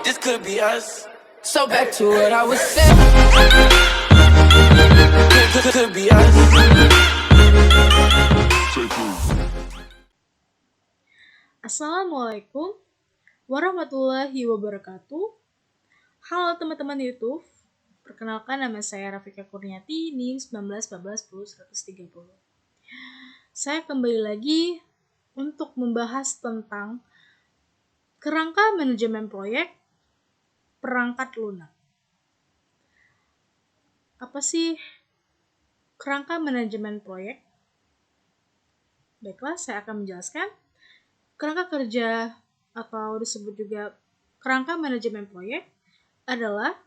This could be us. So back to what I was saying. Could be us. Assalamualaikum warahmatullahi wabarakatuh. Halo teman-teman YouTube. Perkenalkan, nama saya Rafika Kurniati, NIM 191410-130. Saya kembali lagi untuk membahas tentang kerangka manajemen proyek perangkat lunak. Apa sih kerangka manajemen proyek? Baiklah, saya akan menjelaskan. Kerangka kerja atau disebut juga kerangka manajemen proyek adalah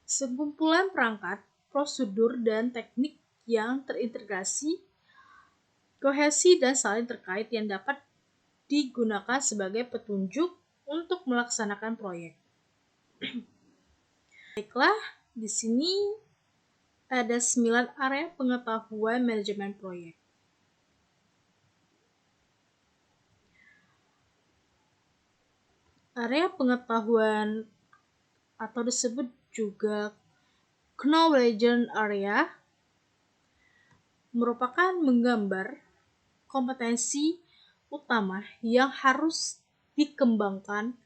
sekumpulan perangkat, prosedur, dan teknik yang terintegrasi, kohesi, dan saling terkait yang dapat digunakan sebagai petunjuk untuk melaksanakan proyek. Baiklah, di sini ada 9 area pengetahuan manajemen proyek. Area pengetahuan atau disebut juga knowledge area merupakan menggambar kompetensi utama yang harus dikembangkan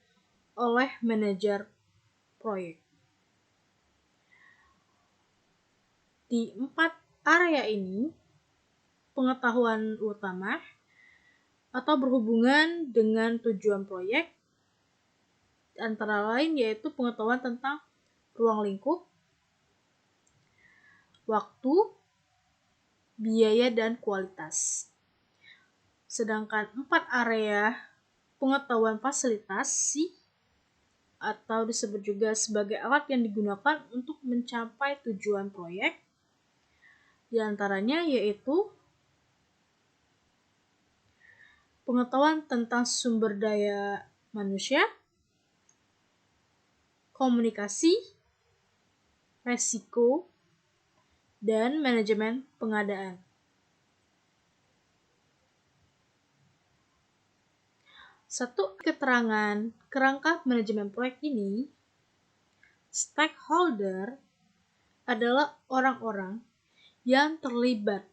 oleh manajer proyek. Di 4 area ini, pengetahuan utama atau berhubungan dengan tujuan proyek antara lain yaitu pengetahuan tentang ruang lingkup, waktu, biaya, dan kualitas. Sedangkan 4 area pengetahuan fasilitasi atau disebut juga sebagai alat yang digunakan untuk mencapai tujuan proyek, diantaranya yaitu pengetahuan tentang sumber daya manusia, komunikasi, resiko, dan manajemen pengadaan. Satu keterangan kerangka manajemen proyek ini, stakeholder adalah orang-orang yang terlibat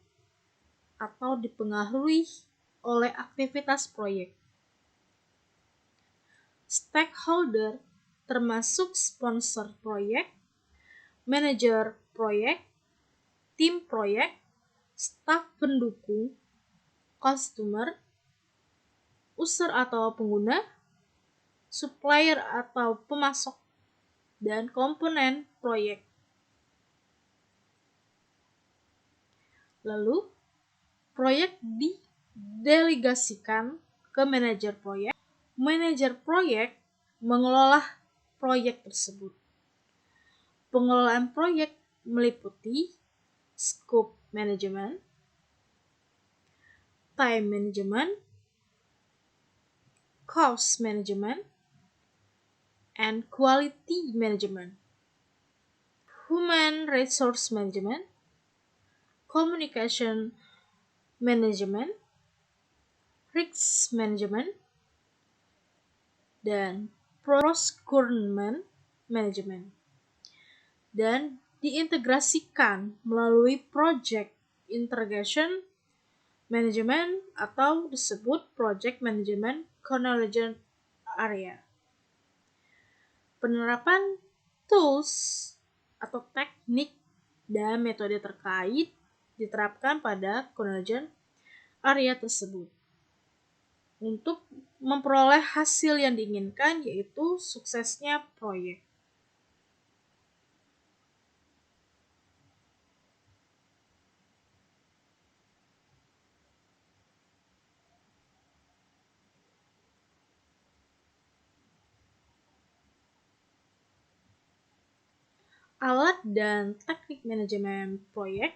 atau dipengaruhi oleh aktivitas proyek. Stakeholder termasuk sponsor proyek, manajer proyek, tim proyek, staf pendukung, customer, user atau pengguna, supplier atau pemasok, dan komponen proyek. Lalu, proyek didelegasikan ke manajer proyek. Manajer proyek mengelola proyek tersebut. Pengelolaan proyek meliputi scope management, time management, cost management, and quality management, human resource management, communication management, risk management, dan procurement management, dan diintegrasikan melalui project integration management atau disebut project management knowledge area. Penerapan tools atau teknik dan metode terkait diterapkan pada knowledge area tersebut untuk memperoleh hasil yang diinginkan, yaitu suksesnya proyek. Alat dan teknik manajemen proyek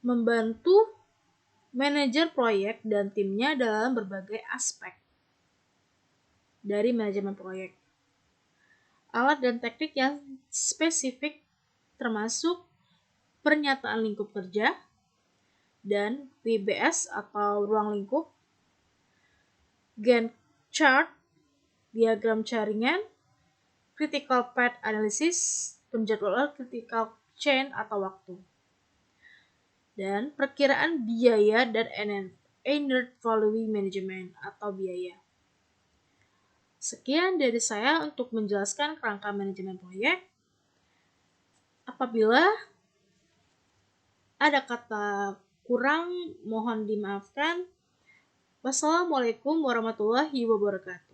membantu manajer proyek dan timnya dalam berbagai aspek dari manajemen proyek. Alat dan teknik yang spesifik termasuk pernyataan lingkup kerja dan WBS atau ruang lingkup, Gantt chart, diagram jaringan, critical path analysis, penjadwalan critical chain atau waktu, dan perkiraan biaya dan energy value management atau biaya. Sekian dari saya untuk menjelaskan kerangka manajemen proyek. Apabila ada kata kurang, mohon dimaafkan. Wassalamualaikum warahmatullahi wabarakatuh.